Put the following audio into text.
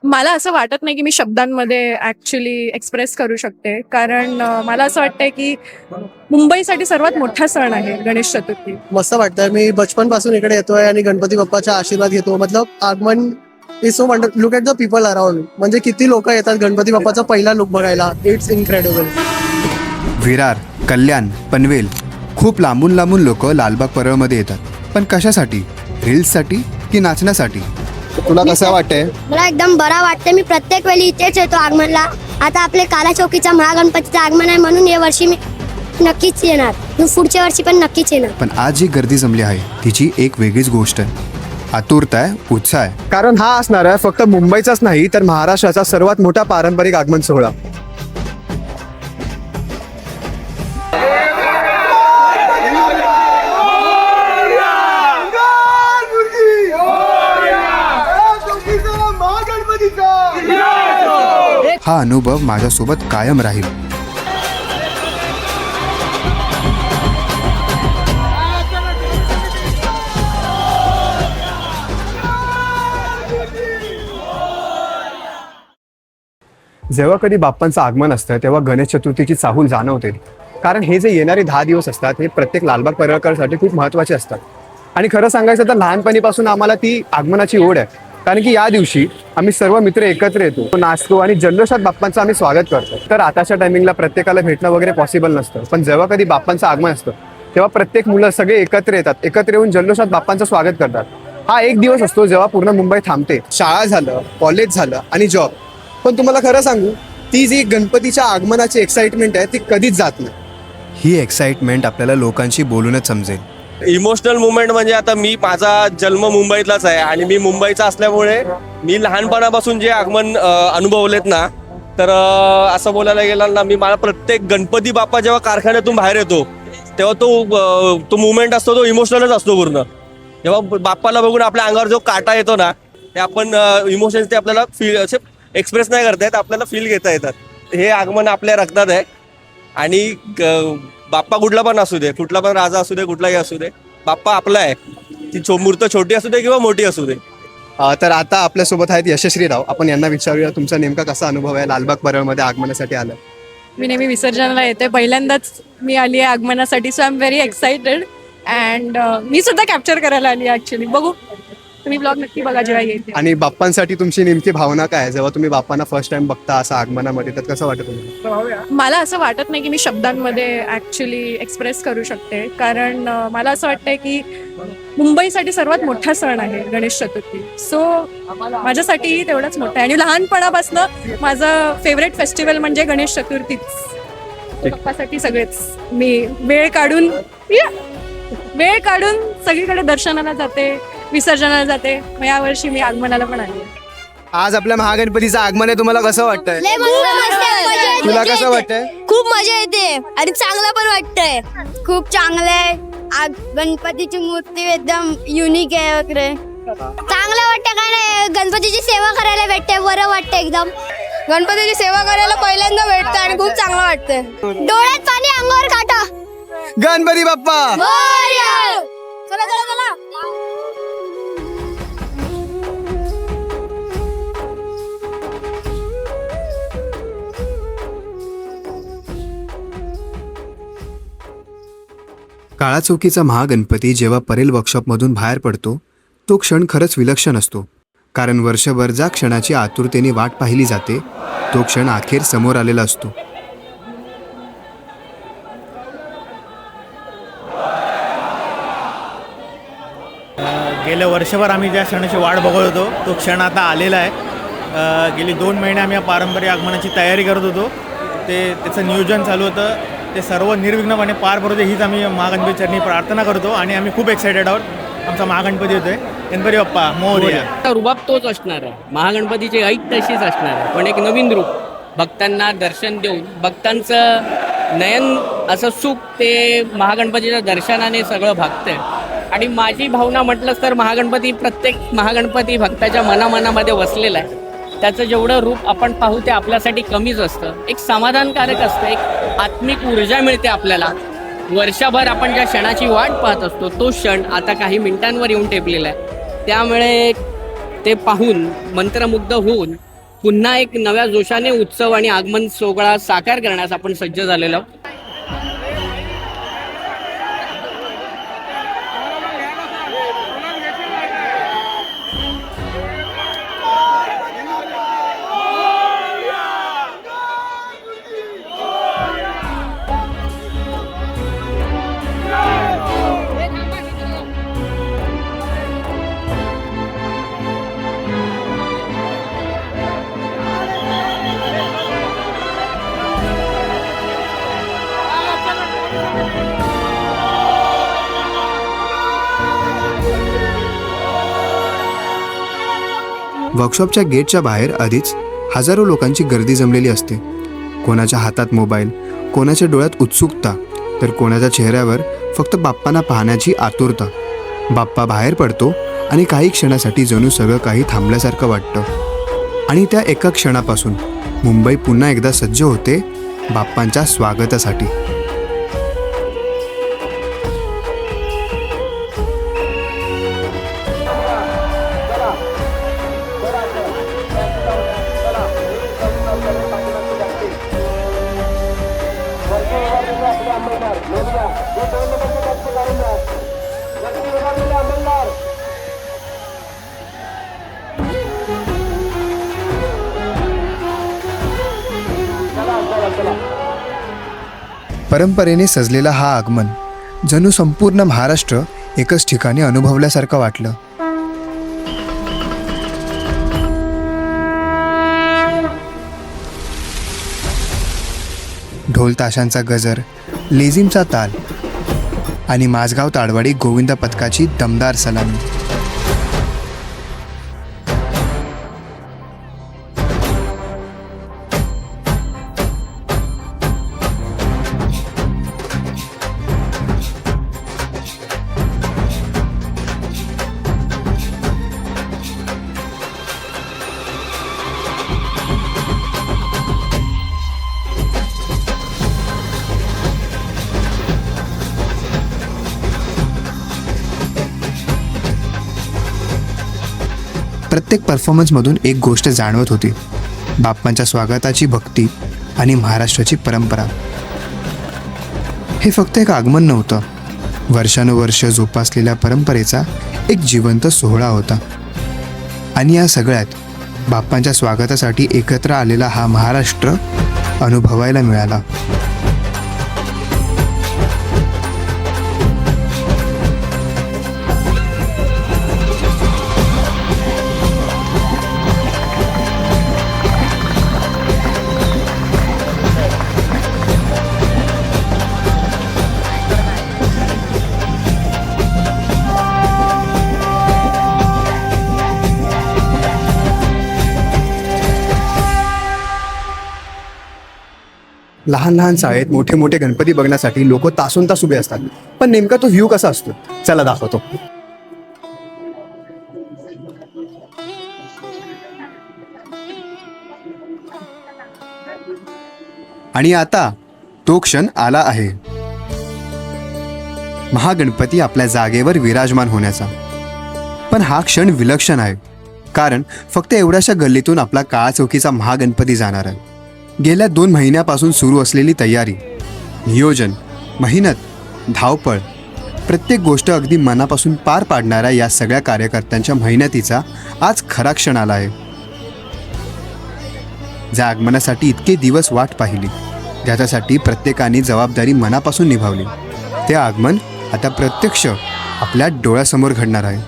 मला असं वाटत नाही की मी शब्दांमध्ये ऍक्च्युली एक्सप्रेस करू शकते, कारण मला असं वाटतंय की मुंबईसाठी सर्वात मोठा सण आहे गणेश चतुर्थी. मस्त वाटतंय. मी बचपन पासून इकडे येतोय आणि गणपती बाप्पाचा आशीर्वाद घेतो. मतलब आगमन is so wonder. Look at the people around. म्हणजे किती लोक येतात गणपती बाप्पाचा पहिला लुक बघायला. It's incredible. विरार, कल्याण, पनवेल खूप लांबून लांबून लोक लालबाग परळमध्ये येतात. पण कशासाठी? रील्ससाठी की नाचण्यासाठी? तुला कसं वाटतंय? मला एकदम बरा वाटतं. मी प्रत्येक वेळी इथेच येतो आगमनला. आता आपले काला चौकीचा महागणपतीचं आगमन आहे म्हणून या वर्षी मी नक्कीच येणार. मी पुढच्या वर्षी पण नक्कीच येणार. पण आज जी गर्दी जमली आहे तिची एक वेगळीच गोष्ट आहे. आतुरता आहे, उत्साह आहे. कारण हा असणार आहे फक्त मुंबईचाच नाही तर महाराष्ट्राचा सर्वात मोठा पारंपरिक आगमन सोहळा. हा अनुभव माझ्यासोबत कायम राहील. जेव्हा कधी बाप्पांचं आगमन असतं तेव्हा गणेश चतुर्थीची चाहूल जाणवते. कारण हे जे येणारे 10 दिवस असतात हे प्रत्येक लालबाग परळकरसाठी खूप महत्त्वाचे असतात. आणि खरं सांगायचं तर लहानपणीपासून आम्हाला ती आगमनाची ओढ आहे. कारण की या दिवशी आम्ही सर्व मित्र एकत्र येतो, नाचतो आणि जल्लोषात बाप्पांचं आम्ही स्वागत करतो. तर आताच्या टायमिंगला प्रत्येकाला भेटणं वगैरे पॉसिबल नसतं. पण जेव्हा कधी बाप्पांचं आगमन असतं तेव्हा प्रत्येक मुलं सगळे एकत्र येतात. एकत्र येऊन जल्लोषात बाप्पांचं स्वागत करतात. हा एक दिवस असतो जेव्हा पूर्ण मुंबई थांबते. शाळा झालं, कॉलेज झालं आणि जॉब. पण तुम्हाला खरं सांगू, ती जी गणपतीच्या आगमनाची एक्साइटमेंट आहे ती कधीच जात नाही. ही एक्साइटमेंट आपल्याला लोकांशी बोलूनच समजेल. इमोशनल मुवमेंट म्हणजे आता माझा जन्म मुंबईतलाच आहे आणि मी मुंबईचा असल्यामुळे मी लहानपणापासून जे आगमन अनुभवलेत ना, तर असं बोलायला गेलं ना, मला प्रत्येक गणपती बाप्पा जेव्हा कारखान्यातून बाहेर येतो तेव्हा तो मुवमेंट असतो, तो इमोशनलच असतो पूर्ण. जेव्हा बाप्पाला बघून आपल्या अंगावर जो काटा येतो ना, ते आपण इमोशन्स ते आपल्याला फील असे एक्सप्रेस नाही करता येत, आपल्याला फील घेता येतात. हे आगमन आपल्या रक्तात आहे आणि बाप्पा कुठला पण असू दे, कुठला पण राजा असू दे, कुठलाही असू दे, बाप्पा आपला आहे. ती मूर्त छोटी असू दे किंवा मोठी असू दे. तर आता आपल्यासोबत आहेत यशस्वी राव. आपण यांना विचारूया तुमचा नेमका कसा अनुभव आहे लालबाग परळमध्ये आगमनासाठी आलं. मी नेहमी विसर्जनाला येते, पहिल्यांदाच मी आली आहे आगमनासाठी. So I am very excited and मी सुद्धा कॅप्चर करायला आली आहे ॲक्च्युली. बघू, तुम्ही ब्लॉग नक्की बघा जेव्हा येते. आणि बाप्पांसाठी तुमची नेमकी भावना काय आहे जेव्हा तुम्ही बाप्पांना फर्स्ट टाइम बघता असं आगमनामध्ये, तर कसं वाटतं तुम्हाला? मला असं वाटत नाही की मी शब्दांमध्ये ऍक्च्युली एक्सप्रेस करू शकते, कारण मला असं वाटतंय की मुंबईसाठी सर्वात मोठा सण आहे गणेश चतुर्थी. सो माझ्यासाठी तेवढाच मोठा आहे आणि लहानपणापासून माझं फेवरेट फेस्टिवल म्हणजे गणेश चतुर्थीच. बाप्पासाठी सगळेच मी वेळ काढून सगळीकडे दर्शनाला जाते, विसर्जनाला जाते. मग यावर्षी मी आगमनाला पण आली. आज आपल्या महागणपतीचं आगमन आहे, तुम्हाला कसं वाटतंय? तुला कसं वाटतंय? खूप मजा येते आणि चांगलं पण वाटतंय. खूप चांगलं आहे. गणपतीची मूर्ती एकदम युनिक आहे वगैरे. चांगलं वाटतं. काय नाही, गणपतीची सेवा करायला भेटते, बरं वाटतं एकदम. गणपतीची सेवा करायला पहिल्यांदा भेटतं आणि खूप चांगलं वाटतंय. डोळ्यात पाणी, अंगावर काटा. गणपती बाप्पा मोरया. चला चला चला. काळा चौकीचा महागणपती जेव्हा परेल वर्कशॉपमधून बाहेर पडतो तो क्षण खरंच विलक्षण असतो. कारण वर्षभर ज्या क्षणाची आतुरतेने वाट पाहिली जाते तो क्षण अखेर समोर आलेला असतो. गेल्या वर्षभर आम्ही ज्या क्षणाची वाट बघत होतो तो क्षण आता आलेला आहे. गेली 2 महिने आम्ही या पारंपरिक आगमनाची तयारी करत होतो. त्याचं नियोजन चालू होतं. ते सर्व निर्विघ्नपणे पार पडू दे हीच आम्ही महागणपती चरणी प्रार्थना करतो आणि आम्ही खूप एक्सायटेड आहोत. आमचा महागणपती होतोय. गणपती बाप्पा मोरया. रुबाब तोच असणार आहे, महागणपतीची ऐट तशीच असणार आहे, पण एक नवीन रूप भक्तांना दर्शन देऊन भक्तांचं नयन असं सुख ते महागणपतीच्या दर्शनाने सगळं भागतंय. आणि माझी भावना म्हटलं तर प्रत्येक महागणपती भक्ताच्या मनामध्ये वसलेला आहे. त्याचं जेवढं रूप आपण पाहू ते आपल्यासाठी कमीच असतं. एक समाधानकारक असतं, एक आत्मिक ऊर्जा मिळते आपल्याला. वर्षभर आपण ज्या क्षणाची वाट पाहत असतो तो क्षण आता काही मिनिटांवर येऊन टेपलेला आहे. त्यामुळे ते पाहून मंत्रमुग्ध होऊन पुन्हा एक नव्या जोशाने उत्सव आणि आगमन सोहळा साकार करण्यास आपण सज्ज झालेलो आहोत. वर्कशॉपच्या गेटच्या बाहेर आधीच हजारो लोकांची गर्दी जमलेली असते. कोणाच्या हातात मोबाईल, कोणाच्या डोळ्यात उत्सुकता, तर कोणाच्या चेहऱ्यावर फक्त बाप्पांना पाहण्याची आतुरता. बाप्पा बाहेर पडतो आणि काही क्षणासाठी जणू सगळं काही थांबल्यासारखं वाटतं. आणि त्या एका क्षणापासून मुंबई पुन्हा एकदा सज्ज होते बाप्पांच्या स्वागतासाठी. परंपरेने सजलेला हा आगमन जणू संपूर्ण महाराष्ट्र एकच ठिकाणी अनुभवल्यासारखं वाटलं. ढोल ताशांचा गजर, लेझिमचा ताल आणि माझगाव ताडवाडी गोविंद पथकाची दमदार सलामी. प्रत्येक परफॉर्मन्समधून एक गोष्ट जाणवत होती, बाप्पांच्या स्वागताची भक्ती आणि महाराष्ट्राची परंपरा. हे फक्त एक आगमन नव्हतं, वर्षानुवर्ष जोपासलेल्या परंपरेचा एक जिवंत सोहळा होता. आणि या सगळ्यात बाप्पांच्या स्वागतासाठी एकत्र आलेला हा महाराष्ट्र अनुभवायला मिळाला. लहान लहान शाळेत मोठे मोठे गणपती बघण्यासाठी लोक तासून तास उभे असतात, पण नेमका तो व्ह्यू कसा असतो चला दाखवतो. आणि आता तो क्षण आला आहे, महागणपती आपल्या जागेवर विराजमान होण्याचा. पण हा क्षण विलक्षण आहे, कारण फक्त एवढ्याशा गल्लीतून आपला काळा चौकीचा महागणपती जाणार आहे. गेल्या 2 महिन्यापासून सुरू असलेली तयारी, नियोजन, मेहनत, धावपळ, प्रत्येक गोष्ट अगदी मनापासून पार पाडणाऱ्या या सगळ्या कार्यकर्त्यांच्या मेहनतीचा आज खरा क्षण आला आहे. ज्या आगमनासाठी इतके दिवस वाट पाहिली, ज्याच्यासाठी प्रत्येकाने जबाबदारी मनापासून निभावली, ते आगमन आता प्रत्यक्ष आपल्या डोळ्यासमोर घडणार आहे.